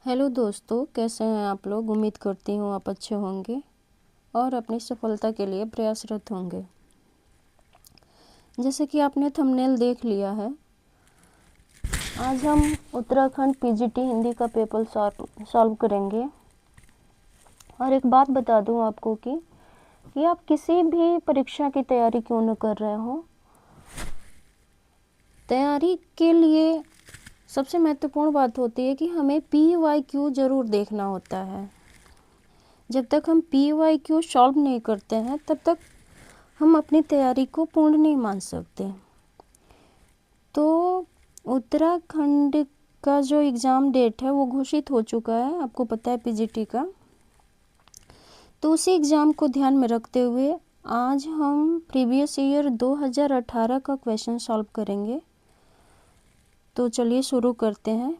Hello दोस्तों, कैसे हैं आप लोग। उम्मीद करती हूँ आप अच्छे होंगे और अपनी सफलता के लिए प्रयासरत होंगे। जैसे कि आपने थंबनेल देख लिया है, आज हम उत्तराखंड पीजीटी हिंदी का पेपर सॉल्व करेंगे। और एक बात बता दूं आपको कि आप किसी भी परीक्षा की तैयारी क्यों न कर रहे हो, तैयारी के लिए सबसे महत्वपूर्ण बात होती है कि हमें PYQ ज़रूर देखना होता है। जब तक हम PYQ सॉल्व नहीं करते हैं तब तक हम अपनी तैयारी को पूर्ण नहीं मान सकते। तो उत्तराखंड का जो एग्ज़ाम डेट है वो घोषित हो चुका है, आपको पता है, पीजीटी का। तो उसी एग्ज़ाम को ध्यान में रखते हुए आज हम प्रीवियस ईयर 2018 का क्वेश्चन सॉल्व करेंगे। तो चलिए शुरू करते हैं।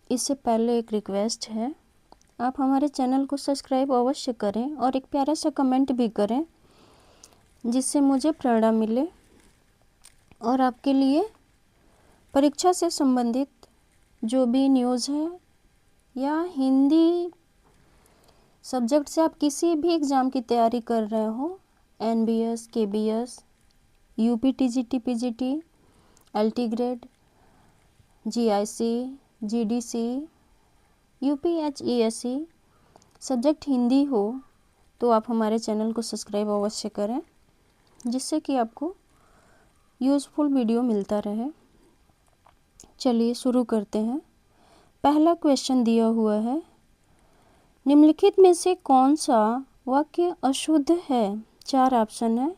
इससे पहले एक रिक्वेस्ट है, आप हमारे चैनल को सब्सक्राइब अवश्य करें और एक प्यारा सा कमेंट भी करें, जिससे मुझे प्रेरणा मिले और आपके लिए परीक्षा से संबंधित जो भी न्यूज़ है या हिंदी सब्जेक्ट से आप किसी भी एग्ज़ाम की तैयारी कर रहे हो, NBS, KBS, UP TGT PGT, LT grade, GIC, GDC, UPHESC subject Hindi हो, तो आप हमारे चैनल को सब्सक्राइब अवश्य करें, जिससे कि आपको यूज़फुल वीडियो मिलता रहे। चलिए शुरू करते हैं। पहला क्वेश्चन दिया हुआ है, निम्नलिखित में से कौन सा वाक्य अशुद्ध है। 4 ऑप्शन है।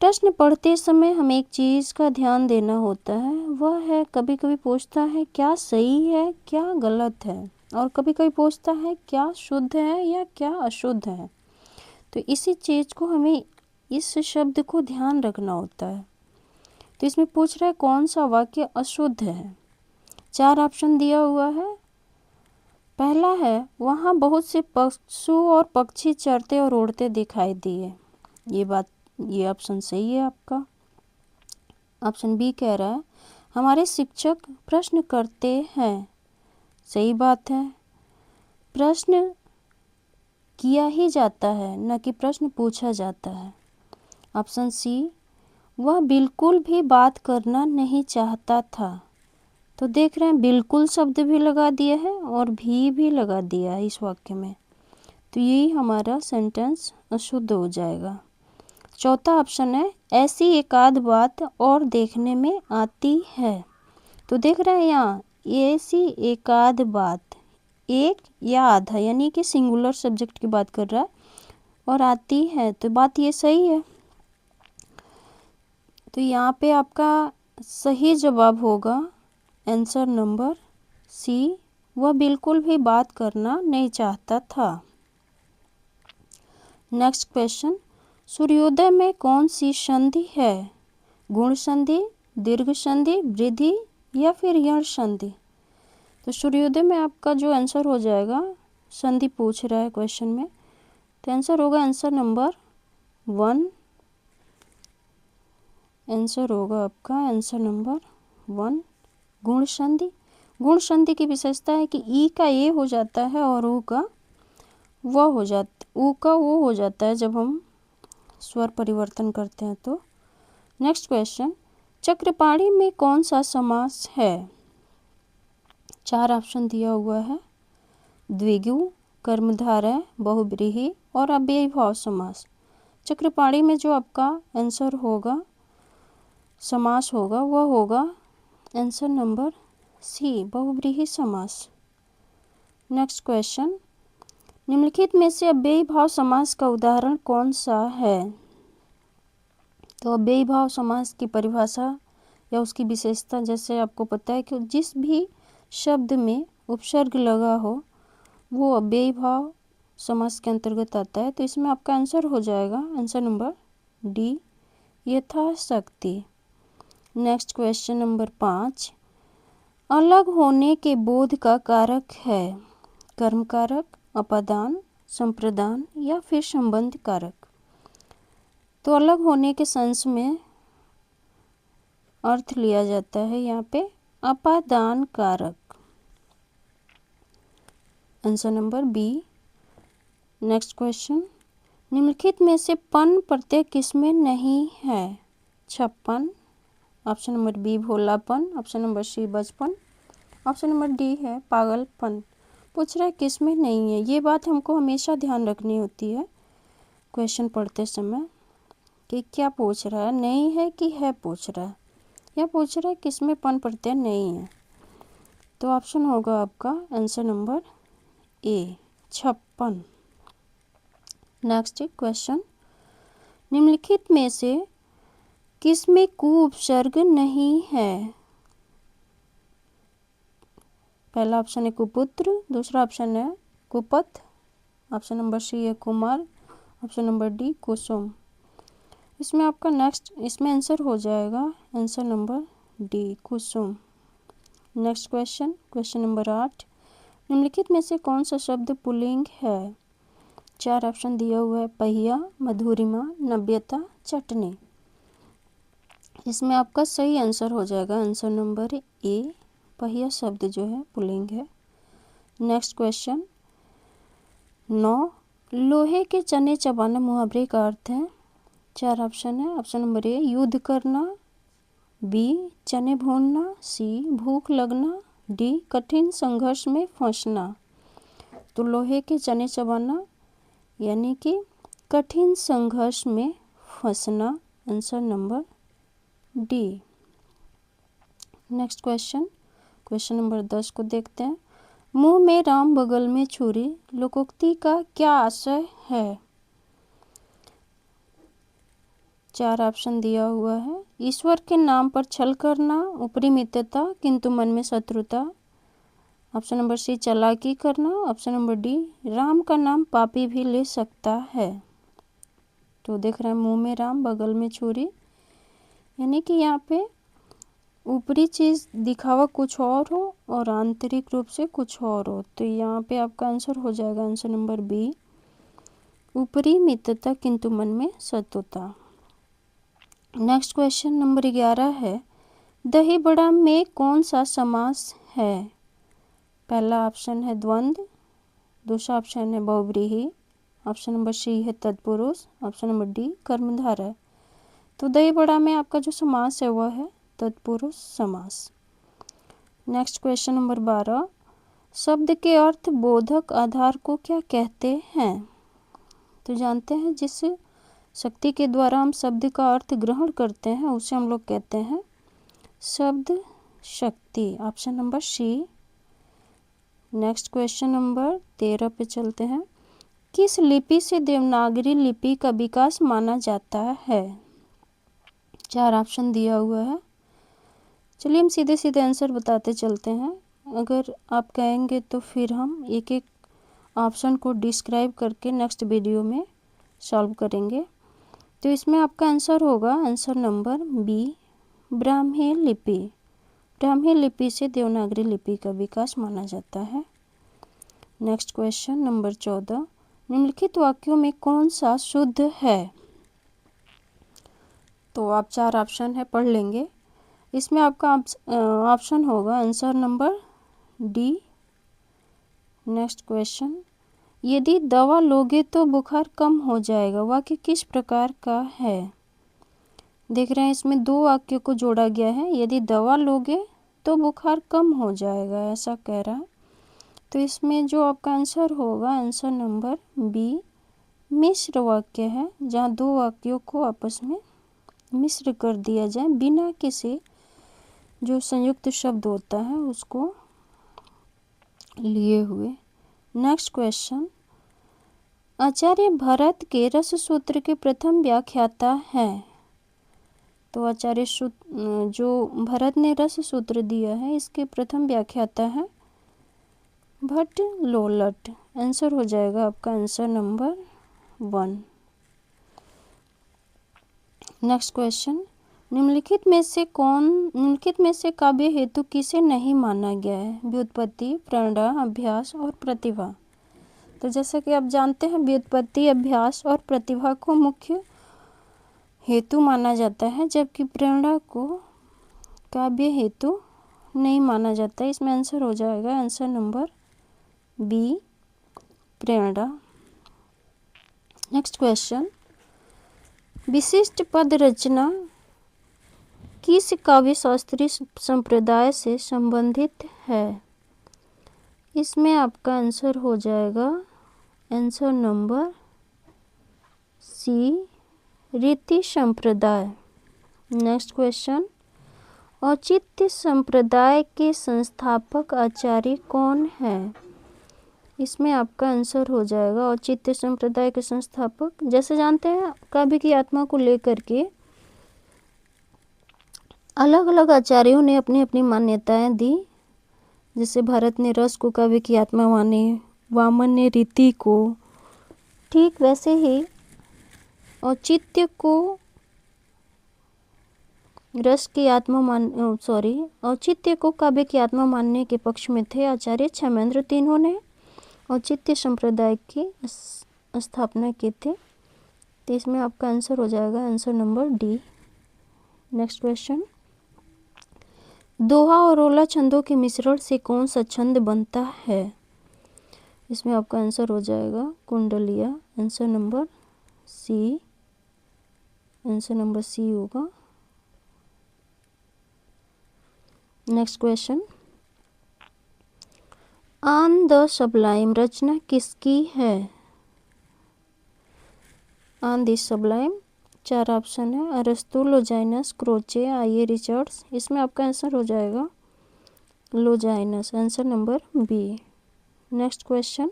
प्रश्न पढ़ते समय हमें एक चीज़ का ध्यान देना होता है, वह है कभी कभी पूछता है क्या सही है क्या गलत है, और कभी कभी पूछता है क्या शुद्ध है या क्या अशुद्ध है। तो इसी चीज़ को हमें, इस शब्द को ध्यान रखना होता है। तो इसमें पूछ रहा है कौन सा वाक्य अशुद्ध है। 4 ऑप्शन दिया हुआ है। पहला है, वहाँ बहुत से पशु और पक्षी चरते और उड़ते दिखाई दिए। ये ऑप्शन सही है आपका। ऑप्शन बी कह रहा है, हमारे शिक्षक प्रश्न करते हैं। सही बात है, प्रश्न किया ही जाता है, न कि प्रश्न पूछा जाता है। ऑप्शन सी, वह बिल्कुल भी बात करना नहीं चाहता था। तो देख रहे हैं, बिल्कुल शब्द भी लगा दिया है और भी लगा दिया है इस वाक्य में, तो यही हमारा सेंटेंस अशुद्ध हो जाएगा। चौथा ऑप्शन है, ऐसी एक आध बात और देखने में आती है। तो देख रहे हैं यहाँ, ऐसी एक आध बात, एक या आधा यानी कि सिंगुलर सब्जेक्ट की बात कर रहा है, और आती है, तो बात ये सही है। तो यहाँ पे आपका सही जवाब होगा आंसर नंबर सी, वह बिल्कुल भी बात करना नहीं चाहता था। नेक्स्ट क्वेश्चन, सूर्योदय में कौन सी संधि है। गुण संधि, दीर्घ संधि, वृद्धि या फिर यण संधि। तो सूर्योदय में आपका जो आंसर हो जाएगा, संधि पूछ रहा है क्वेश्चन में, तो आंसर होगा आंसर नंबर 1। आंसर होगा आपका आंसर नंबर 1, गुण संधि। गुण संधि की विशेषता है कि ई का ए हो जाता है और ऊ का वो हो जाता है जब हम स्वर परिवर्तन करते हैं। तो नेक्स्ट क्वेश्चन, चक्रपाणी में कौन सा समास है। 4 ऑप्शन दिया हुआ है, द्विगु, कर्मधारय, बहुव्रीहि और अव्ययीभाव समास। चक्रपाणी में जो आपका आंसर होगा, समास होगा, वह होगा आंसर नंबर सी, बहुव्रीहि समास। नेक्स्ट क्वेश्चन, निम्नलिखित में से अव्ययीभाव समास का उदाहरण कौन सा है। तो अव्ययीभाव समास की परिभाषा या उसकी विशेषता, जैसे आपको पता है कि जिस भी शब्द में उपसर्ग लगा हो वो अव्ययीभाव समास के अंतर्गत आता है। तो इसमें आपका आंसर हो जाएगा आंसर नंबर डी, यथाशक्ति। नेक्स्ट क्वेश्चन नंबर 5, अलग होने के बोध का कारक है। कर्म कारक, अपादान, संप्रदान या फिर संबंध कारक। तो अलग होने के सेंस में अर्थ लिया जाता है यहाँ पे अपादान कारक। Answer number B. Next question, निम्नलिखित में से पन प्रत्यय किसमें नहीं है? छप्पन, ऑप्शन नंबर बी भोलापन, ऑप्शन नंबर सी बचपन, ऑप्शन नंबर डी है पागलपन। पूछ रहा है किसमें नहीं है। ये बात हमको हमेशा ध्यान रखनी होती है क्वेश्चन पढ़ते समय कि क्या पूछ रहा है, नहीं है कि है पूछ रहा है, या पूछ रहा है किसमें पन प्रत्यय नहीं है। तो ऑप्शन होगा आपका आंसर नंबर ए, छप्पन। नेक्स्ट क्वेश्चन, निम्नलिखित में से किसमें कु उपसर्ग नहीं है? पहला ऑप्शन है कुपुत्र, दूसरा ऑप्शन है कुपथ, ऑप्शन नंबर सी है कुमार, ऑप्शन नंबर डी कुसुम। इसमें आपका इसमें आंसर हो जाएगा आंसर नंबर डी कुसुम। नेक्स्ट क्वेश्चन, क्वेश्चन नंबर 8, निम्नलिखित में से कौन सा शब्द पुल्लिंग है? 4 ऑप्शन दिया हुआ है, पहिया, मधुरिमा, नव्यता, चटनी। इसमें आपका सही आंसर हो जाएगा आंसर नंबर ए, पहिया शब्द जो है पुल्लिंग है। नेक्स्ट क्वेश्चन 9, लोहे के चने चबाना मुहावरे का अर्थ है? 4 ऑप्शन है, ऑप्शन नंबर ए युद्ध करना, बी चने भूनना, सी भूख लगना, डी कठिन संघर्ष में फंसना। तो लोहे के चने चबाना यानी कि कठिन संघर्ष में फंसना, answer number D. Next question, question number 10 को देखते हैं। मुंह में राम बगल में छुरी लोकोक्ति का क्या आशय है? 4 ऑप्शन दिया हुआ है, ईश्वर के नाम पर छल करना, ऊपरी मित्रता किंतु मन में शत्रुता, ऑप्शन नंबर सी चालाकी करना, ऑप्शन नंबर डी राम का नाम पापी भी ले सकता है। तो देख रहे हैं मुंह में राम बगल में छुरी, यानी कि यहाँ पे ऊपरी चीज़ दिखावा कुछ और हो और आंतरिक रूप से कुछ और हो। तो यहाँ पे आपका आंसर हो जाएगा आंसर नंबर बी, ऊपरी मित्रता किंतु मन में शत्रुता। नेक्स्ट क्वेश्चन नंबर 11 है, दही बड़ा में कौन सा समास है? पहला ऑप्शन है द्वंद्व, दूसरा ऑप्शन है बहुव्रीहि, ऑप्शन नंबर सी है तत्पुरुष, ऑप्शन नंबर डी कर्मधारय। तो दही बड़ा में आपका जो समास है वह है तत्पुरुष समास। नेक्स्ट क्वेश्चन नंबर 12, शब्द के अर्थ बोधक आधार को क्या कहते हैं? तो जानते हैं जिस शक्ति के द्वारा हम शब्द का अर्थ ग्रहण करते हैं उसे हम लोग कहते हैं शब्द शक्ति, ऑप्शन नंबर सी। नेक्स्ट क्वेश्चन नंबर 13 पे चलते हैं, किस लिपि से देवनागरी लिपि का विकास माना जाता है? 4 ऑप्शन दिया हुआ है। चलिए हम सीधे सीधे आंसर बताते चलते हैं, अगर आप कहेंगे तो फिर हम एक एक ऑप्शन को डिस्क्राइब करके नेक्स्ट वीडियो में सॉल्व करेंगे। तो इसमें आपका आंसर होगा आंसर नंबर बी, ब्राह्मी लिपि। ब्राह्मी लिपि से देवनागरी लिपि का विकास माना जाता है। नेक्स्ट क्वेश्चन नंबर 14, निम्नलिखित वाक्यों में कौन सा शुद्ध है? तो आप 4 ऑप्शन है पढ़ लेंगे। इसमें आपका ऑप्शन होगा answer number D. Next question, यदि दवा लोगे तो बुखार कम हो जाएगा, वाक्य किस प्रकार का है? देख रहे हैं इसमें 2 वाक्यों को जोड़ा गया है, यदि दवा लोगे तो बुखार कम हो जाएगा ऐसा कह रहा है। तो इसमें जो आपका आंसर होगा आंसर नंबर बी, मिश्र वाक्य है, जहाँ 2 वाक्यों को आपस में मिश्र कर दिया जाए बिना किसी जो संयुक्त शब्द होता है उसको लिए हुए। नेक्स्ट क्वेश्चन, आचार्य भरत के रस सूत्र के प्रथम व्याख्याता हैं? तो आचार्य जो भरत ने रस सूत्र दिया है इसके प्रथम व्याख्याता है भट्ट लोलट। आंसर हो जाएगा आपका आंसर नंबर 1। नेक्स्ट क्वेश्चन, निम्नलिखित में से काव्य हेतु किसे नहीं माना गया है? व्युत्पत्ति, प्रेरणा, अभ्यास और प्रतिभा। तो जैसा कि आप जानते हैं व्युत्पत्ति, अभ्यास और प्रतिभा को मुख्य हेतु माना जाता है, जबकि प्रेरणा को काव्य हेतु नहीं माना जाता है। इसमें आंसर हो जाएगा आंसर नंबर बी, प्रेरणा। नेक्स्ट क्वेश्चन, विशिष्ट पद रचना किस काव्य शास्त्रीय संप्रदाय से संबंधित है? इसमें आपका आंसर हो जाएगा आंसर नंबर सी, रीति संप्रदाय। नेक्स्ट क्वेश्चन, औचित्य संप्रदाय के संस्थापक आचार्य कौन है? इसमें आपका आंसर हो जाएगा औचित्य संप्रदाय के संस्थापक, जैसे जानते हैं काव्य की आत्मा को लेकर के अलग अलग आचार्यों ने अपनी अपनी मान्यताएं दी। जैसे भारत ने रस को काव्य की आत्मा माने, वामन ने रीति को, ठीक वैसे ही औचित्य को औचित्य को काव्य की आत्मा मानने के पक्ष में थे आचार्य क्षेमेंद्र। तीनों ने औचित्य संप्रदाय की स्थापना की थी। तो इसमें आपका आंसर हो जाएगा answer number D. Next question, दोहा और रोला छंदों के मिश्रण से कौन सा छंद बनता है? इसमें आपका आंसर हो जाएगा कुंडलिया। आंसर नंबर सी होगा। Next question, on the sublime रचना किसकी है? ऑन द सबलाइम 4 ऑप्शन है, अरस्तु, लोजाइनस, क्रोचे, आईए रिचर्ड्स। इसमें आपका आंसर हो जाएगा Longinus. Answer number B. Next question,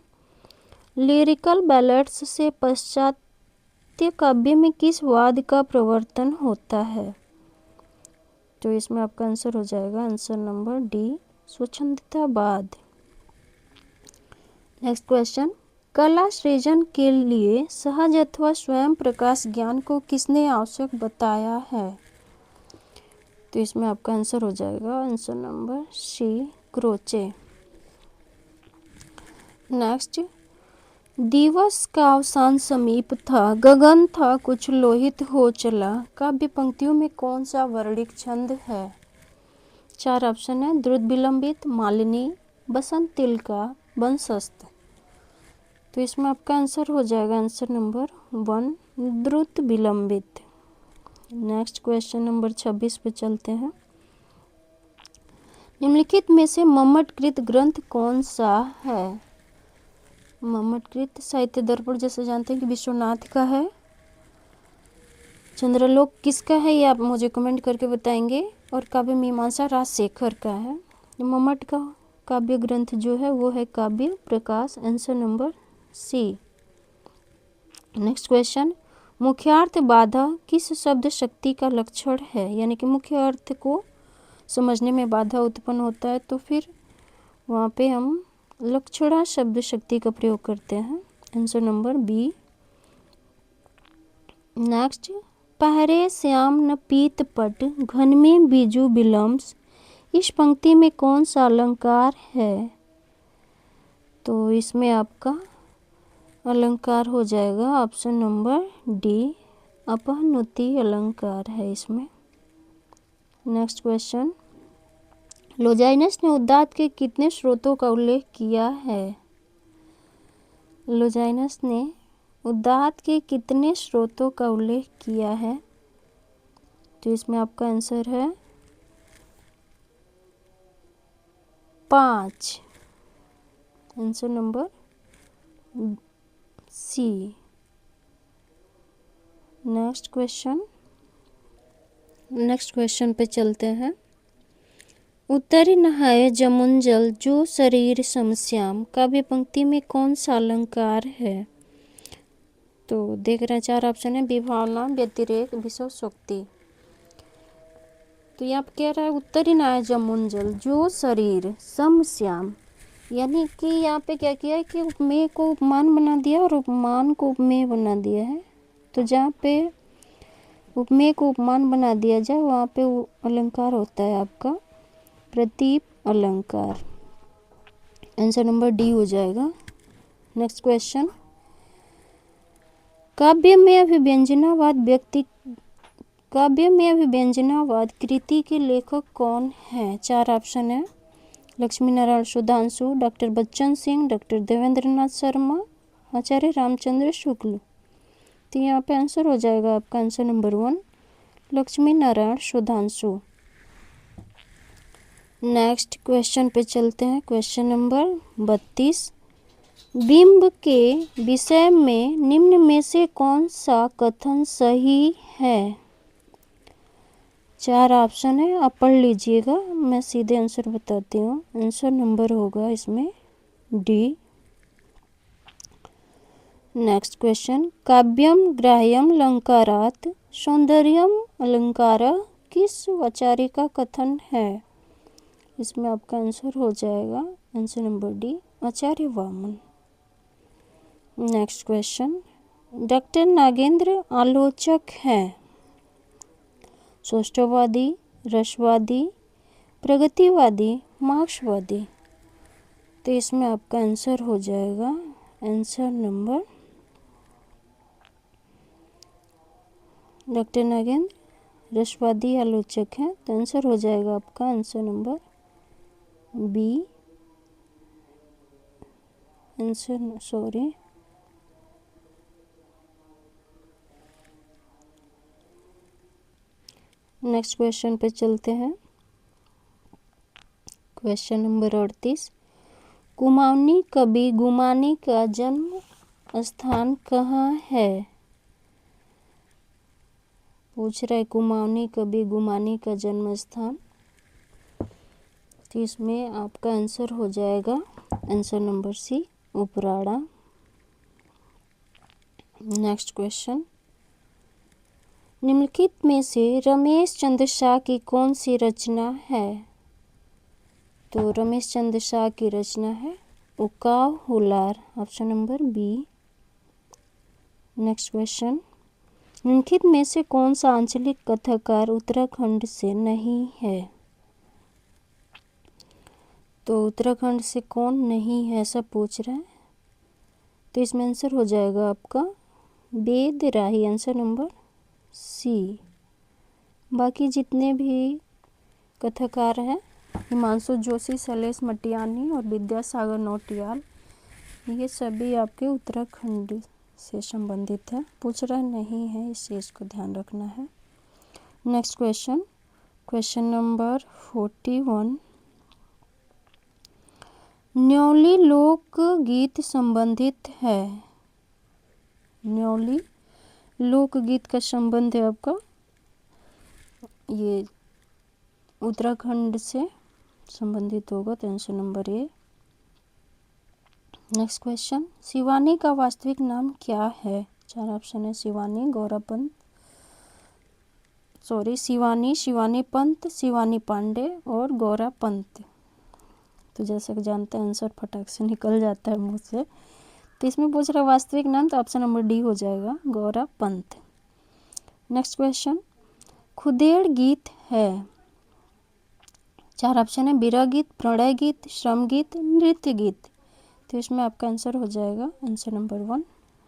Lyrical Ballads से पाश्चात्य काव्य में किस वाद का प्रवर्तन होता है? तो इसमें आपका आंसर हो जाएगा आंसर नंबर डी, स्वच्छंदतावाद। नेक्स्ट क्वेश्चन, कला सृजन के लिए सहज अथवा स्वयं प्रकाश ज्ञान को किसने आवश्यक बताया है? तो इसमें आपका आंसर हो जाएगा answer number C, Croce. Next, दिवस का अवसान समीप था, गगन था कुछ लोहित हो चला, काव्य पंक्तियों में कौन सा वर्णिक छंद है? 4 ऑप्शन है, द्रुत विलंबित, मालिनी, बसंत तिलका, वंशस्थ। तो इसमें आपका आंसर हो जाएगा आंसर नंबर 1, द्रुत विलंबित। नेक्स्ट क्वेश्चन नंबर 26 पे चलते हैं। निम्नलिखित में से मम्मटकृत ग्रंथ कौन सा है? मम्मटकृत साहित्य दर्पण जैसे जानते हैं कि विश्वनाथ का है। चंद्रलोक किसका है ये आप मुझे कमेंट करके बताएंगे। और काव्य मीमांसा राजशेखर का है। मम्मट का काव्य ग्रंथ जो है वो है काव्य प्रकाश। आंसर नंबर सी। नेक्स्ट क्वेश्चन, मुख्यार्थ बाधा किस शब्द शक्ति का लक्षण है? यानी कि मुख्य अर्थ को समझने में बाधा उत्पन्न होता है तो फिर वहाँ पे हम लक्षणा शब्द शक्ति का प्रयोग करते हैं। Answer number B. नेक्स्ट, पहरे श्याम न पीत पट, घन में बीजू बिलम्स, इस पंक्ति में कौन सा अलंकार है? तो इसमें आपका अलंकार हो जाएगा ऑप्शन नंबर डी, अपहनुति अलंकार है इसमें। नेक्स्ट क्वेश्चन, लोजाइनस ने उदात्त के कितने स्रोतों का उल्लेख किया है? लोजाइनस ने उदात्त के कितने स्रोतों का उल्लेख किया है? तो इसमें आपका आंसर है 5। आंसर नंबर सी। नेक्स्ट क्वेश्चन पे चलते हैं। उतरी नहाए जमुन जल, जो शरीर समश्याम, काव्य पंक्ति में कौन सा अलंकार है? तो देख रहे हैं 4 ऑप्शन है, विभावना, व्यतिरेक, विषय सूक्ति। तो यहाँ पे कह रहा है उत्तरी नहाए जमुन जल, जो शरीर समश्याम, यानी कि यहाँ पे क्या किया है कि उपमेय को उपमान बना दिया और उपमान को उपमेय बना दिया है। तो जहाँ पे उपमेय को उपमान बना दिया जाए वहाँ पे अलंकार होता है आपका प्रतीप अलंकार। आंसर नंबर डी हो जाएगा। नेक्स्ट क्वेश्चन, काव्य में अभिव्यंजनावाद कृति के लेखक कौन है? 4 ऑप्शन है, लक्ष्मी नारायण सुधांशु, डॉक्टर बच्चन सिंह, डॉक्टर देवेंद्र नाथ शर्मा, आचार्य रामचंद्र शुक्ल। तो यहाँ पे आंसर हो जाएगा आपका answer number 1 Lakshmi Narayan Sudhanshu. Next question पे चलते हैं। क्वेश्चन नंबर 32, बिंब के विषय में निम्न में से कौन सा कथन सही है? 4 ऑप्शन है, आप पढ़ लीजिएगा, मैं सीधे आंसर बताती हूँ। आंसर नंबर होगा इसमें डी। नेक्स्ट क्वेश्चन, काव्यम ग्राह्यम अलंकारात् सौंदर्यम अलंकारः किस आचार्य का कथन है? इसमें आपका आंसर हो जाएगा answer number d, Acharya Vaman. Next question, doctor Nagendra आलोचक हैं सौष्ठववादी, रसवादी, प्रगतिवादी, मार्क्सवादी। तो इसमें आपका आंसर हो जाएगा आंसर नंबर, डॉक्टर नागेंद्र रसवादी आलोचक हैं, तो आंसर हो जाएगा आपका answer number B. Answer sorry next question पे चलते हैं। क्वेश्चन नंबर 38, कुमाऊनी कवि गुमानी का जन्म स्थान कहाँ है? पूछ रहा है कुमाऊनी कवि गुमानी का जन्म स्थान। तो इसमें आपका आंसर हो जाएगा आंसर नंबर सी, उपराड़ा। नेक्स्ट क्वेश्चन, निम्नलिखित में से रमेश चंद्र शाह की कौन सी रचना है? तो रमेश चंद्र शाह की रचना है उकाव हुलार, option number B. Next question, निम्नलिखित में से कौन सा आंचलिक कथाकार उत्तराखंड से नहीं है? तो उत्तराखंड से कौन नहीं है ऐसा पूछ रहा है, तो इसमें आंसर हो जाएगा आपका वेद राही, आंसर नंबर सी। बाकी जितने भी कथाकार हैं हिमांशु जोशी, शैलेश मटियानी और विद्यासागर नौटियाल, ये सभी आपके उत्तराखंड से संबंधित है। पूछ रहा नहीं है, इस चीज़ को ध्यान रखना है। नेक्स्ट क्वेश्चन, क्वेश्चन नंबर 41, न्यौली लोक गीत संबंधित है। न्यौली लोकगीत का संबंध है आपका ये उत्तराखंड से संबंधित होगा, तो answer number A. Next question, Shivani का वास्तविक नाम क्या है? 4 ऑप्शन है, शिवानी गौरापंत, शिवानी, शिवानी पंत, शिवानी पांडे और गौरा पंत। तो जैसा कि जानते हैं आंसर फटाक से निकल जाता है मुंह से। तो इसमें पूछ रहा वास्तविक नाम, तो ऑप्शन नंबर डी हो जाएगा, गौरा पंत। नेक्स्ट क्वेश्चन, खुदेड़ गीत है। 4 ऑप्शन है, विरह गीत, प्रणय गीत, श्रम गीत, नृत्य गीत। तो इसमें आपका आंसर हो जाएगा आंसर नंबर 1,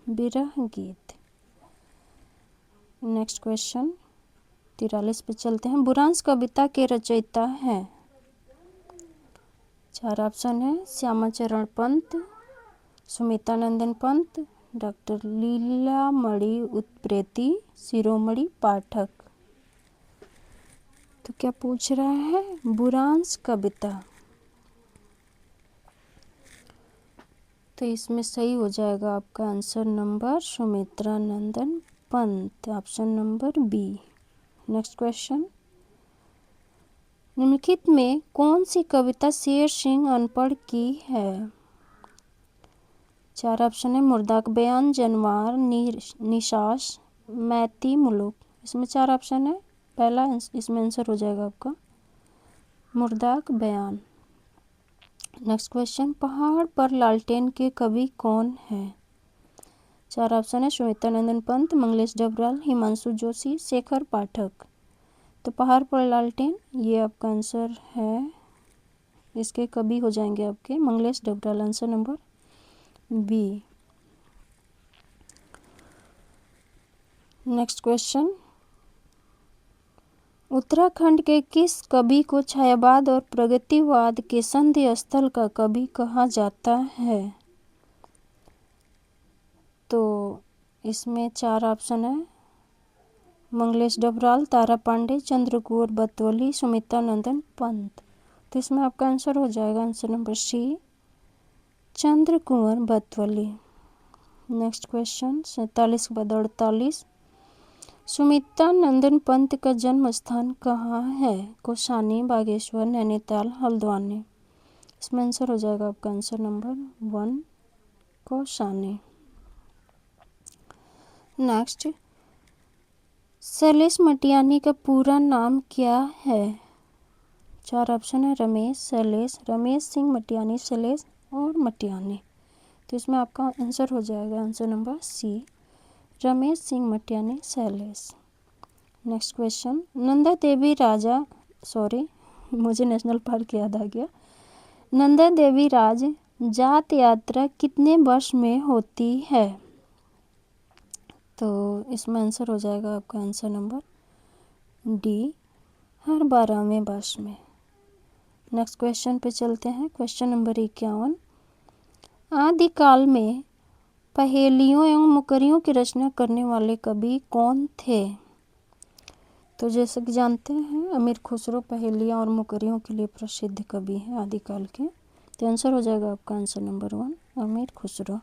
विरह गीत। नेक्स्ट क्वेश्चन 43 पे चलते हैं। बुरांश कविता के रचयिता हैं। 4 ऑप्शन है, श्यामाचरण पंत, सुमित्रानंदन पंत, डॉक्टर लीलामणि उत्प्रेती, शिरोमणि पाठक। तो क्या पूछ रहा है? बुरांश कविता। तो इसमें सही हो जाएगा आपका answer number Sumitranandan Pant, option number B. Next question, निम्नलिखित में कौन सी कविता शेर सिंह अनपढ़ की है? 4 ऑप्शन है, मुर्दाक बयान, जनवार, निशास, मैती मुलुक। इसमें 4 ऑप्शन है, पहला इसमें आंसर हो जाएगा आपका मुर्दाक बयान। नेक्स्ट क्वेश्चन, पहाड़ पर लालटेन के कवि कौन है? 4 ऑप्शन है, सुमित्रानंदन पंत, मंगलेश डबराल, हिमांशु जोशी, शेखर पाठक। तो पहाड़ पर लालटेन ये आपका आंसर है, इसके कवि हो जाएंगे आपके Manglesh Dabral, answer number B. Next question, Uttarakhand के किस कवि को छायावाद और प्रगतिवाद के संधि स्थल का कवि कहा जाता है? तो इसमें 4 ऑप्शन है, मंगलेश डबराल, तारा पांडे, चंद्रकुंवर बतौली, सुमित्रा नंदन पंत। तो इसमें आपका आंसर हो जाएगा answer number C, Chandrakunwar Batauli. Next question 47 के बाद 48, सुमित्रा नंदन पंत का जन्म स्थान कहाँ है? कौसानी, बागेश्वर, नैनीताल, हल्द्वानी। इसमें आंसर हो जाएगा आपका answer number 1, Kausani. Next, Shailesh Matiyani का पूरा नाम क्या है? 4 ऑप्शन है, रमेश, शैलेश, रमेश सिंह मटियानी, शैलेश और मटियानी। तो इसमें आपका आंसर हो जाएगा answer number C, Ramesh Singh Matiyani, Shailesh. Next question, Nanda Devi राजा मुझे नेशनल पार्क याद आ गया। नंदा देवी राज जात यात्रा कितने वर्ष में होती है? तो इसमें आंसर हो जाएगा आपका आंसर नंबर डी, हर 12वें वर्ष में। नेक्स्ट क्वेश्चन पे चलते हैं। क्वेश्चन नंबर 51, आदिकाल में पहेलियों एवं मुकरियों की रचना करने वाले कवि कौन थे? तो जैसे कि जानते हैं अमीर खुसरो पहेलियाँ और मुकरियों के लिए प्रसिद्ध कवि हैं आदिकाल के। तो आंसर हो जाएगा आपका आंसर नंबर 1, अमीर खुसरो।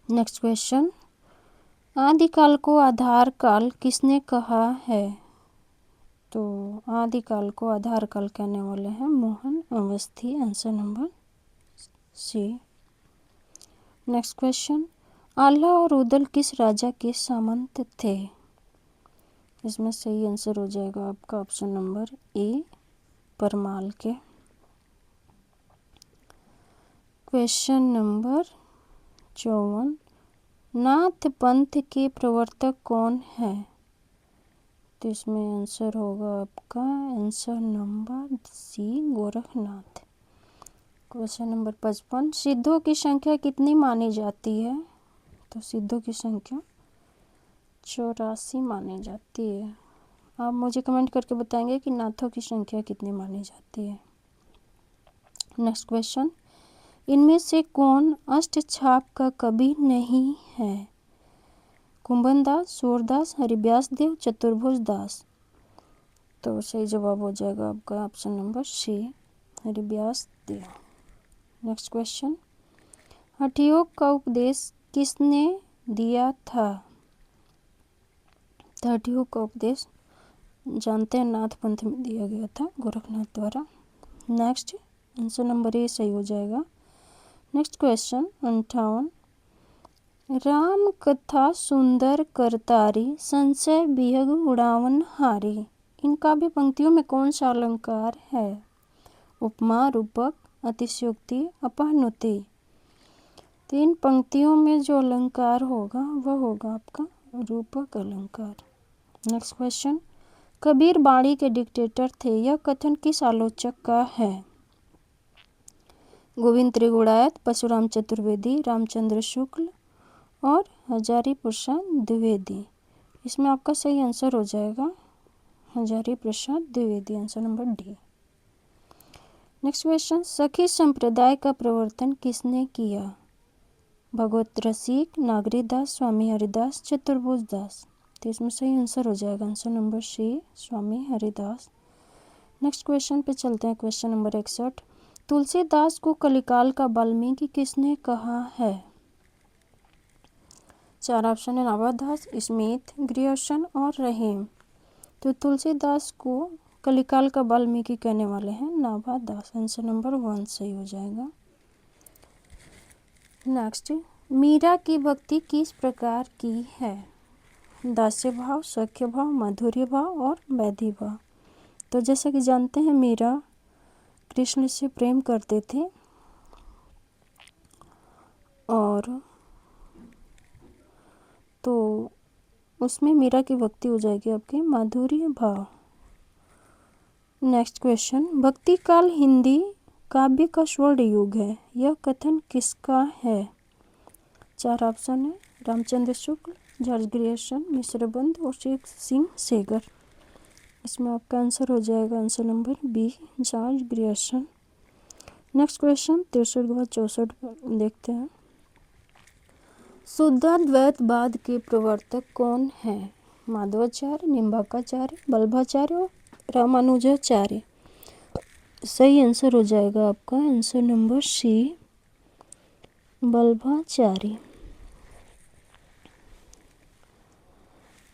नेक्स्ट क्वेश्चन, आदिकाल को आधार काल किसने कहा है? तो आदिकाल को आधार काल कहने वाले हैं मोहन अवस्थी, आंसर नंबर सी। नेक्स्ट क्वेश्चन, आल्हा और उदल किस राजा के सामंत थे? इसमें सही आंसर हो जाएगा आपका ऑप्शन नंबर ए, परमाल के। क्वेश्चन नंबर 54, नाथ पंथ के प्रवर्तक कौन है? तो इसमें आंसर होगा आपका answer number C, Gorakhnath. Question number 55, सिद्धों की संख्या कितनी मानी जाती है? तो सिद्धों की संख्या 84 मानी जाती है। आप मुझे कमेंट करके बताएंगे कि नाथों की संख्या कितनी मानी जाती है। नेक्स्ट क्वेश्चन, इनमें से कौन अष्टछाप का कवि नहीं है? कुंभन दास, सूरदास, हरिव्यास देव, चतुर्भुज दास। तो सही जवाब हो जाएगा आपका ऑप्शन नंबर सी, हरिव्यास देव। नेक्स्ट क्वेश्चन, हठयोग का उपदेश किसने दिया था? तो हठयोग का उपदेश जानते हैं नाथ पंथ में दिया गया था गोरखनाथ द्वारा। नेक्स्ट आंसर नंबर ए सही हो जाएगा। नेक्स्ट क्वेश्चन 58, राम कथा सुंदर करतारी, संशय विहग उड़ावन हारी। इन काव्य पंक्तियों में कौन सा अलंकार है? उपमा, रूपक, अतिशयोक्ति, अपहनुति। तो इन पंक्तियों में जो अलंकार होगा वह होगा आपका रूपक अलंकार। नेक्स्ट क्वेश्चन, कबीर बाणी के डिक्टेटर थे, यह कथन किस आलोचक का है? गोविंद त्रिगुणायत, परशुराम चतुर्वेदी, रामचंद्र शुक्ल और हजारी प्रसाद द्विवेदी। इसमें आपका सही आंसर हो जाएगा Hazari Prasad Dwivedi, answer number D. Next question, सखी संप्रदाय का प्रवर्तन किसने किया? भगवत रसिक, नागरीदास, स्वामी हरिदास, चतुर्भुज दास। तो इसमें सही आंसर हो जाएगा आंसर नंबर सी, स्वामी हरिदास। नेक्स्ट क्वेश्चन पे चलते हैं। क्वेश्चन नंबर 61, तुलसीदास को कलिकाल का वाल्मीकि किसने कहा है? 4 ऑप्शन है, नाभादास, स्मिथ, ग्रियर्सन और रहीम। तो तुलसीदास को कलिकाल का वाल्मीकि कहने वाले हैं नाभादास, आंसर नंबर 1 सही हो जाएगा। नेक्स्ट, मीरा की भक्ति किस प्रकार की है? दास्य भाव, सख्य भाव, माधुर्य भाव और वैधि भाव। तो जैसा कि जानते हैं मीरा कृष्ण से प्रेम करते थे और तो उसमें मीरा की भक्ति हो जाएगी आपकी माधुर्य भाव। नेक्स्ट क्वेश्चन, भक्ति काल हिंदी काव्य का स्वर्ण युग है, यह कथन किसका है? 4 ऑप्शन है, रामचंद्र शुक्ल, जॉर्ज ग्रियर्सन, मिश्रबंध और शेख सिंह सेगर। इसमें आपका आंसर हो जाएगा answer number B, George Grierson. Next question 63 के बाद 64 देखते हैं। शुद्धाद्वैतवाद के प्रवर्तक कौन है? माधवाचार्य, निम्बार्काचार्य, वल्लभाचार्य और रामानुजाचार्य। सही आंसर हो जाएगा आपका answer number C, Vallabhacharya.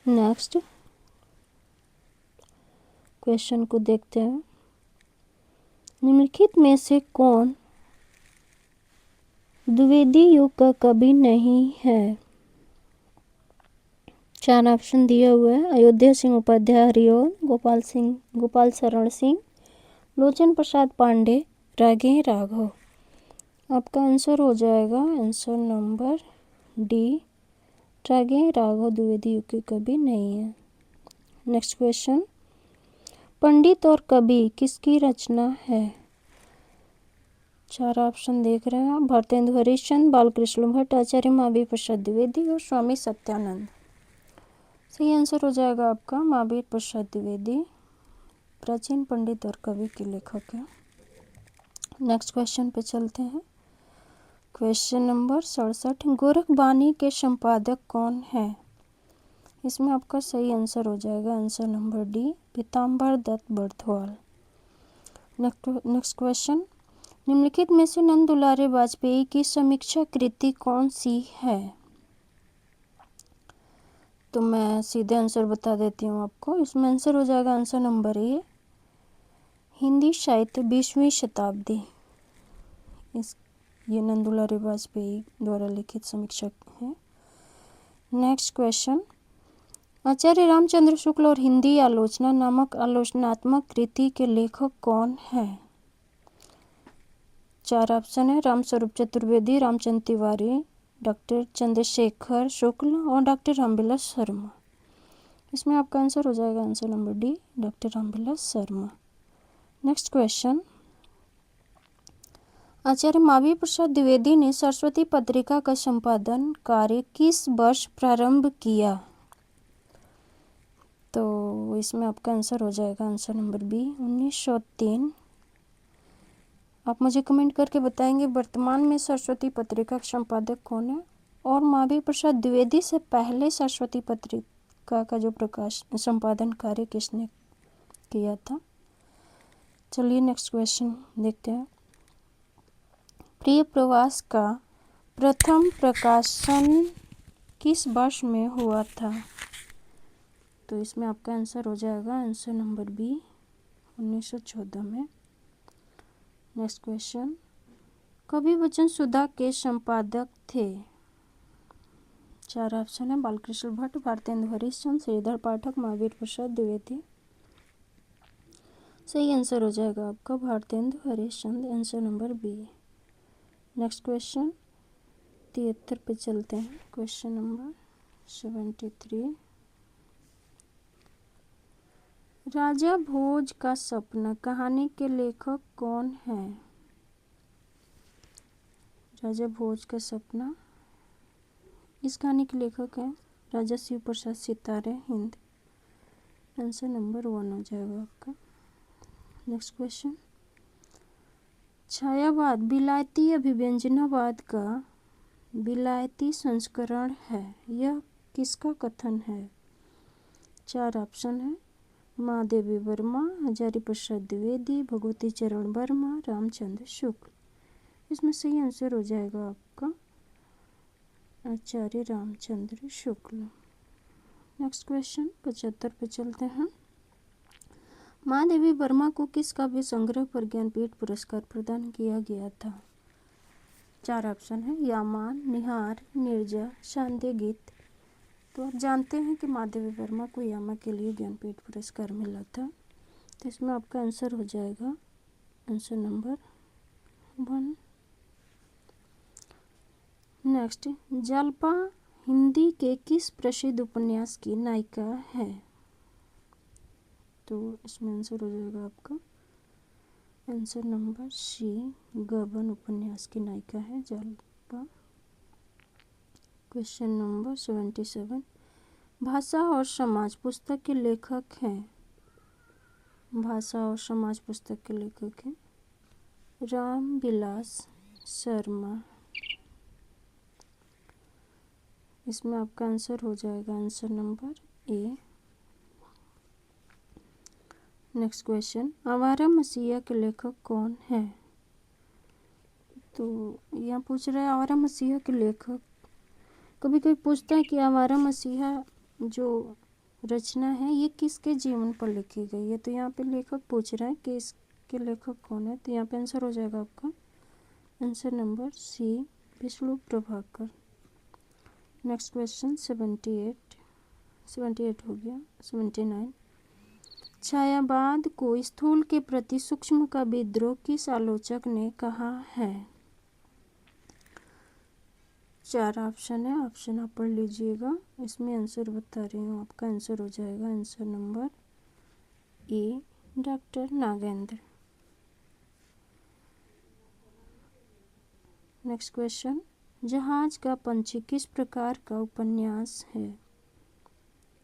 Next question को देखते हैं। निम्नलिखित में से कौन द्विवेदी युग का कवि नहीं है? 4 ऑप्शन दिया हुआ है। अयोध्या सिंह उपाध्याय हरिऔध, गोपाल शरण सिंह, लोचन प्रसाद पांडे, रागे राघव। आपका आंसर हो जाएगा आंसर नंबर डी, रागे राघव द्विवेदी युग के कवि नहीं है। नेक्स्ट क्वेश्चन, पंडित और कवि किसकी रचना है? 4 ऑप्शन देख रहे हैं आप। भारतेंदु हरिश्चंद्र, बालकृष्ण भट्ट, आचार्य महावीर प्रसाद द्विवेदी और स्वामी सत्यानंद। सही आंसर हो जाएगा आपका महावीर प्रसाद द्विवेदी प्राचीन पंडित और कवि के लेखक हैं। नेक्स्ट क्वेश्चन पे चलते हैं। क्वेश्चन नंबर 67, गोरखबानी के संपादक कौन है? इसमें आपका सही आंसर हो जाएगा आंसर नंबर डी, पीताम्बर दत्त बड़थवाल। नेक्स्ट क्वेश्चन, निम्नलिखित में से नंद दुलारे वाजपेयी की समीक्षा कृति कौन सी है? तो मैं सीधे आंसर बता देती हूँ आपको। इसमें आंसर हो जाएगा आंसर नंबर ए, हिंदी साहित्य 20वीं शताब्दी। ये नंद दुलारे वाजपेयी द्वारा लिखित समीक्षा है। नेक्स्ट क्वेश्चन, आचार्य रामचंद्र शुक्ल और हिंदी आलोचना नामक आलोचनात्मक कृति के लेखक कौन है? 4 ऑप्शन है। रामस्वरूप चतुर्वेदी, रामचंद्र तिवारी, डॉक्टर चंद्रशेखर शुक्ल और डॉक्टर रामविलास शर्मा। इसमें आपका आंसर हो जाएगा answer number D, doctor Ramvilas Sharma. Next question, Acharya Mahavir Prasad Dwivedi ने सरस्वती पत्रिका का संपादन कार्य किस वर्ष प्रारंभ किया? तो इसमें आपका आंसर हो जाएगा आंसर नंबर बी, 1903। आप मुझे कमेंट करके बताएंगे वर्तमान में सरस्वती पत्रिका का संपादक कौन है और महावीर प्रसाद द्विवेदी से पहले सरस्वती पत्रिका का जो संपादन कार्य किसने किया था। चलिए नेक्स्ट क्वेश्चन देखते हैं। प्रिय प्रवास का प्रथम प्रकाशन किस वर्ष में हुआ था? तो इसमें आपका आंसर हो जाएगा आंसर नंबर बी, 1914 में। नेक्स्ट क्वेश्चन, कवि वचन सुधा के संपादक थे? 4 ऑप्शन है। बालकृष्ण भट्ट, भारतेंदु हरिश्चंद्र, श्रीधर पाठक, महावीर प्रसाद द्विवेदी। सही आंसर हो जाएगा आपका Bharatendu Harishchandra, answer number B. Next question 73 पे चलते हैं। क्वेश्चन नंबर 73, राजा भोज का सपना कहानी के लेखक कौन है? राजा भोज का सपना, इस कहानी के लेखक हैं राजा शिव प्रसाद सितारे हिंद। आंसर नंबर 1 हो जाएगा आपका। नेक्स्ट क्वेश्चन, छायावाद विलायती अभिव्यंजनावाद का विलायती संस्करण है, यह किसका कथन है? 4 ऑप्शन है। महादेवी वर्मा, हजारी प्रसाद द्विवेदी, भगवती चरण वर्मा, रामचंद्र शुक्ल। इसमें सही आंसर हो जाएगा आपका आचार्य रामचंद्र शुक्ल। नेक्स्ट क्वेश्चन 75 पे चलते हैं। महादेवी वर्मा को किस काव्य संग्रह पर ज्ञानपीठ पुरस्कार प्रदान किया गया था? 4 ऑप्शन है। यामान, निहार, नीरजा, शांति गीत। तो आप जानते हैं कि महादेवी वर्मा को यामा के लिए ज्ञानपीठ पुरस्कार मिला था। तो इसमें आपका आंसर हो जाएगा आंसर नंबर 1। नेक्स्ट, जल्पा हिंदी के किस प्रसिद्ध उपन्यास की नायिका है? तो इसमें आंसर हो जाएगा आपका आंसर नंबर सी, गबन उपन्यास की नायिका है जल्पा। क्वेश्चन नंबर 77, भाषा और समाज पुस्तक के लेखक हैं? भाषा और समाज पुस्तक के लेखक हैं रामविलास शर्मा। इसमें आपका आंसर हो जाएगा answer number A. Next question, आवारा मसीहा के लेखक कौन है? तो यहाँ पूछ रहा है आवारा मसीहा के लेखक। कभी कभी पूछता है कि आवारा मसीहा जो रचना है ये किसके जीवन पर लिखी गई है। तो यहाँ पे लेखक पूछ रहा है कि इसके लेखक कौन है। तो यहाँ पे आंसर हो जाएगा आपका answer number C, Vishnu Prabhakar. Next question 78 हो गया। 79, छायावाद को स्थूल के प्रति सूक्ष्म का विद्रोह किस आलोचक ने कहा है? 4 ऑप्शन है, ऑप्शन आप पढ़ लीजिएगा। इसमें आंसर बता रही हूँ, आपका आंसर हो जाएगा answer number A, doctor Nagendra. Next question, जहाज का पंछी किस प्रकार का उपन्यास है?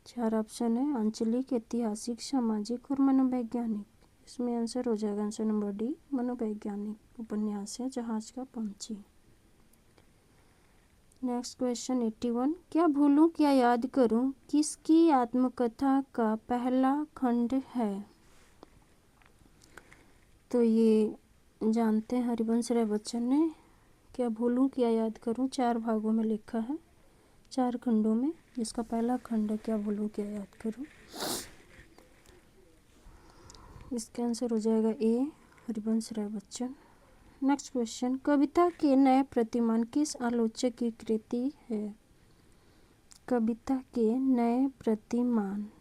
4 ऑप्शन है, आंचलिक, ऐतिहासिक, सामाजिक और मनोवैज्ञानिक। इसमें आंसर हो जाएगा आंसर नंबर डी, मनोवैज्ञानिक उपन्यास है जहाज का पंछी। नेक्स्ट क्वेश्चन 81, क्या भूलूं क्या याद करूं किसकी आत्मकथा का पहला खंड है? तो ये जानते हैं हरिवंश राय बच्चन ने। क्या भूलूं क्या याद करूं 4 भागों में लिखा है, 4 खंडों में, जिसका पहला खंड है क्या भूलूं क्या याद करूं। इसका आंसर हो जाएगा ए, हरिवंश राय बच्चन। नेक्स्ट क्वेश्चन, कविता के नए प्रतिमान किस आलोचक की कृति है? कविता के नए प्रतिमान,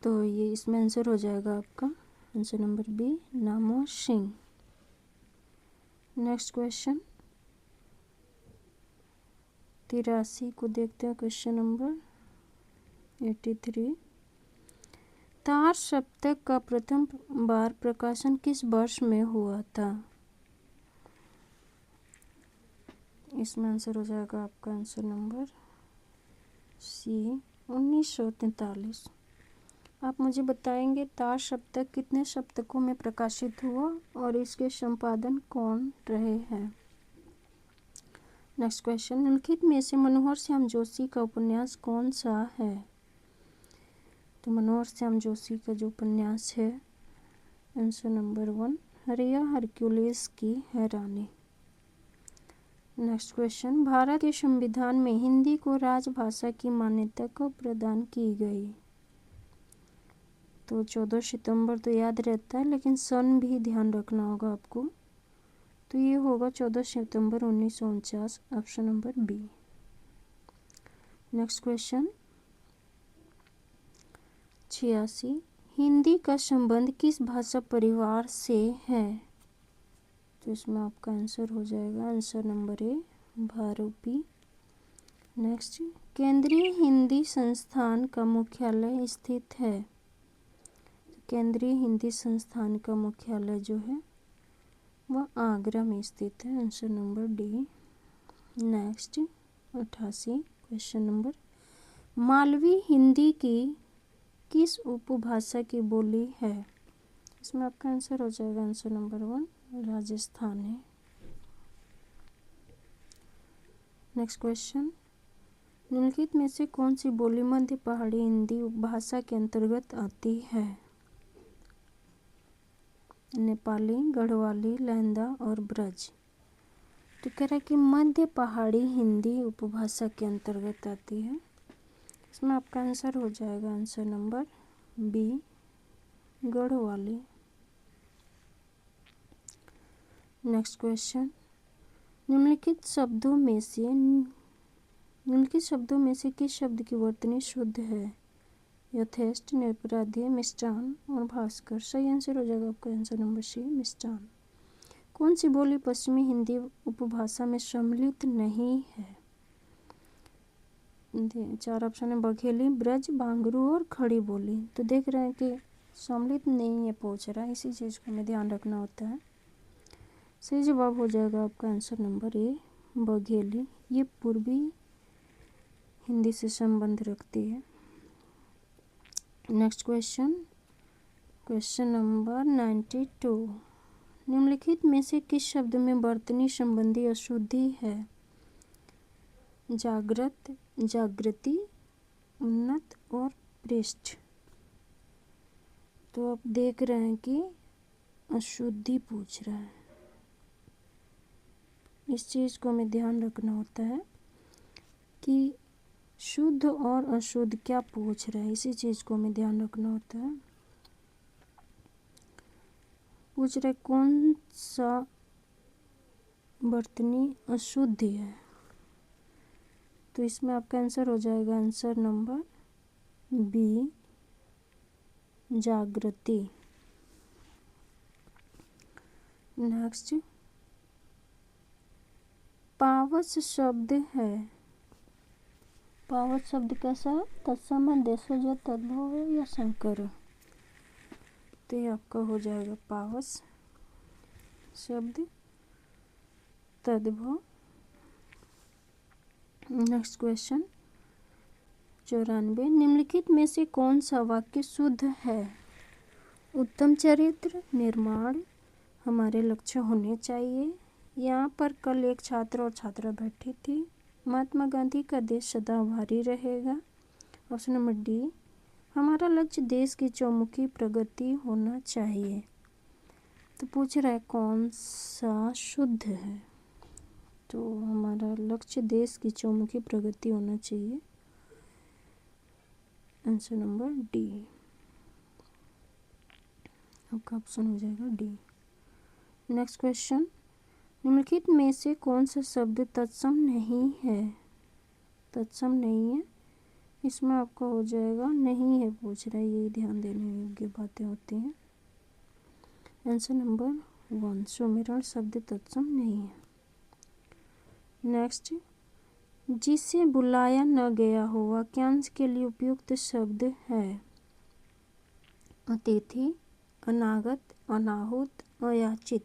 तो ये इसमें आंसर हो जाएगा आपका आंसर नंबर बी, नामो सिंह। नेक्स्ट क्वेश्चन 83 को देखते हैं। क्वेश्चन नंबर 83, तार सप्तक का प्रथम बार प्रकाशन किस वर्ष में हुआ था? इसमें आंसर हो जाएगा आपका आंसर नंबर सी, 1943। आप मुझे बताएंगे तार सप्तक कितने सप्तकों में प्रकाशित हुआ और इसके संपादन कौन रहे हैं? नेक्स्ट क्वेश्चन, निम्नलिखित में से मनोहर श्याम जोशी का उपन्यास कौन सा है? तो मनोहर श्याम जोशी का जो उपन्यास है आंसर नंबर 1, हरिया हरक्यूलिस की हैरानी। नेक्स्ट क्वेश्चन, भारत के संविधान में हिंदी को राजभाषा की मान्यता कब प्रदान की गई? तो 14 सितंबर तो याद रहता है, लेकिन सन भी ध्यान रखना होगा आपको। तो ये होगा 14 सितंबर 1949, option number B. Next question 86, Hindi का संबंध किस भाषा परिवार से है? तो इसमें आपका आंसर हो जाएगा आंसर नंबर ए, भारूपी। नेक्स्ट, केंद्रीय हिंदी संस्थान का मुख्यालय स्थित है? केंद्रीय हिंदी संस्थान का मुख्यालय जो है वह आगरा में स्थित है, answer number D. Next 88 question number, Malvi Hindi की किस उपभाषा की बोली है? इसमें आपका आंसर हो जाएगा answer number 1, Rajasthani. Next question, निम्नलिखित में से कौन सी बोली मध्य पहाड़ी हिंदी उपभाषा के अंतर्गत आती है? नेपाली, गढ़वाली, लहंदा और ब्रज। तो कह रहा है कि मध्य पहाड़ी हिंदी उपभाषा के अंतर्गत आती है। इसमें आपका आंसर हो जाएगा answer number B, Garhwali. Next question, निम्नलिखित शब्दों में से किस शब्द की वर्तनी शुद्ध है? यथेष्ट, निरपराधी, मिष्टान और भास्कर। सही आंसर हो जाएगा आपका आंसर नंबर सी, मिष्टान। कौन सी बोली पश्चिमी हिंदी उपभाषा में सम्मिलित नहीं है? 4 ऑप्शन है, बघेली, ब्रज, बांगरू और खड़ी बोली। तो देख रहे हैं कि सम्मिलित नहीं है पूछ रहा है, इसी चीज़ को हमें ध्यान रखना होता है। सही जवाब हो जाएगा आपका आंसर नंबर ए, बघेली। ये पूर्वी हिंदी से संबंध रखती है। नेक्स्ट क्वेश्चन नंबर 92, निम्नलिखित में से किस शब्द में वर्तनी संबंधी अशुद्धि है? जागृत, जागृति, उन्नत और पृष्ठ। तो आप देख रहे हैं कि अशुद्धि पूछ रहा है। इस चीज़ को हमें ध्यान रखना होता है कि शुद्ध और अशुद्ध क्या पूछ रहा है, इसी चीज़ को हमें ध्यान रखना होता है। पूछ रहे कौन सा वर्तनी अशुद्ध है, तो इसमें आपका आंसर हो जाएगा आंसर नंबर बी, जागृति। नेक्स्ट, पावस शब्द है। पावस शब्द कैसा है? तत्सम है, देशज, तद्भव है या संकर है? तो ये आपका हो जाएगा पावस शब्द, तद्भव। नेक्स्ट क्वेश्चन 94, निम्नलिखित में से कौन सा वाक्य शुद्ध है? उत्तम चरित्र निर्माण, हमारे लक्ष्य होने चाहिए, यहाँ पर कल एक छात्र और छात्रा बैठी थी, महात्मा गांधी का देश सदा भारी रहेगा। ऑप्शन नंबर डी, हमारा लक्ष्य देश की चौमुखी प्रगति होना चाहिए। तो पूछ रहा है कौन सा शुद्ध है, तो हमारा लक्ष्य देश की चौमुखी प्रगति होना चाहिए। आंसर नंबर डी, आपका ऑप्शन हो जाएगा डी। नेक्स्ट क्वेश्चन, निम्नलिखित में से कौन सा शब्द तत्सम नहीं है? तत्सम नहीं है, इसमें आपका हो जाएगा नहीं है पूछ रहा है, यही ध्यान देने योग्य बातें होती हैं। आंसर नंबर 1, सुमिरन शब्द तत्सम नहीं है। नेक्स्ट, जिसे बुलाया न गया हो वाक्यांश के लिए उपयुक्त शब्द है? अतिथि, अनागत, अनाहुत, अयाचित।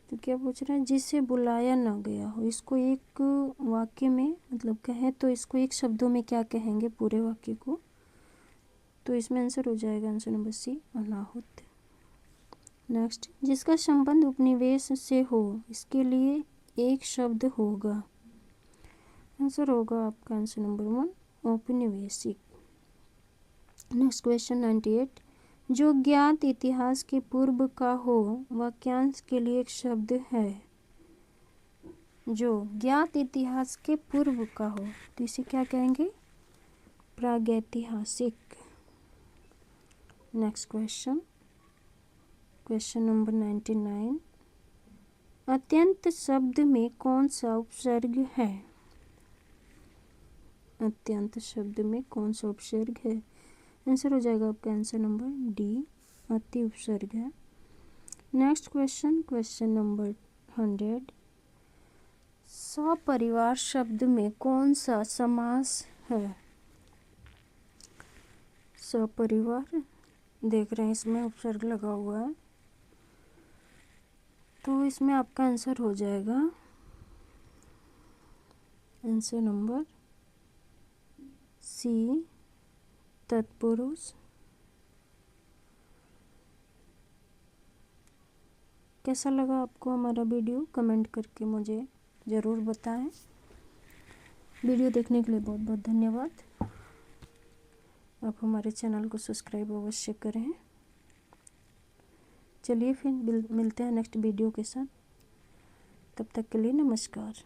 तो क्या पूछ रहा है? जिसे बुलाया न गया हो, इसको एक वाक्य में मतलब कहें तो इसको एक शब्दों में क्या कहेंगे पूरे वाक्य को? तो इसमें आंसर हो जाएगा आंसर नंबर सी, अनाहुत। नेक्स्ट, जिसका संबंध उपनिवेश से हो, इसके लिए एक शब्द होगा। आंसर होगा आपका आंसर नंबर 1, औपनिवेशिक। नेक्स्ट क्वेश्चन 98, जो ज्ञात इतिहास के पूर्व का हो वाक्यांश के लिए एक शब्द है। जो ज्ञात इतिहास के पूर्व का हो तो इसे क्या कहेंगे? प्रागैतिहासिक। नेक्स्ट क्वेश्चन, क्वेश्चन नंबर 99, अत्यंत शब्द में कौन सा उपसर्ग है? अत्यंत शब्द में कौन सा उपसर्ग है? आंसर हो जाएगा आपका आंसर नंबर डी, अति उपसर्ग है। नेक्स्ट क्वेश्चन, क्वेश्चन नंबर 100, सपरिवार शब्द में कौन सा समास है? सपरिवार देख रहे हैं, इसमें उपसर्ग लगा हुआ है, तो इसमें आपका आंसर हो जाएगा आंसर नंबर सी, तत्पुरुष। कैसा लगा आपको हमारा वीडियो? कमेंट करके मुझे ज़रूर बताएं। वीडियो देखने के लिए बहुत बहुत धन्यवाद। आप हमारे चैनल को सब्सक्राइब अवश्य करें। चलिए फिर मिलते हैं नेक्स्ट वीडियो के साथ, तब तक के लिए नमस्कार।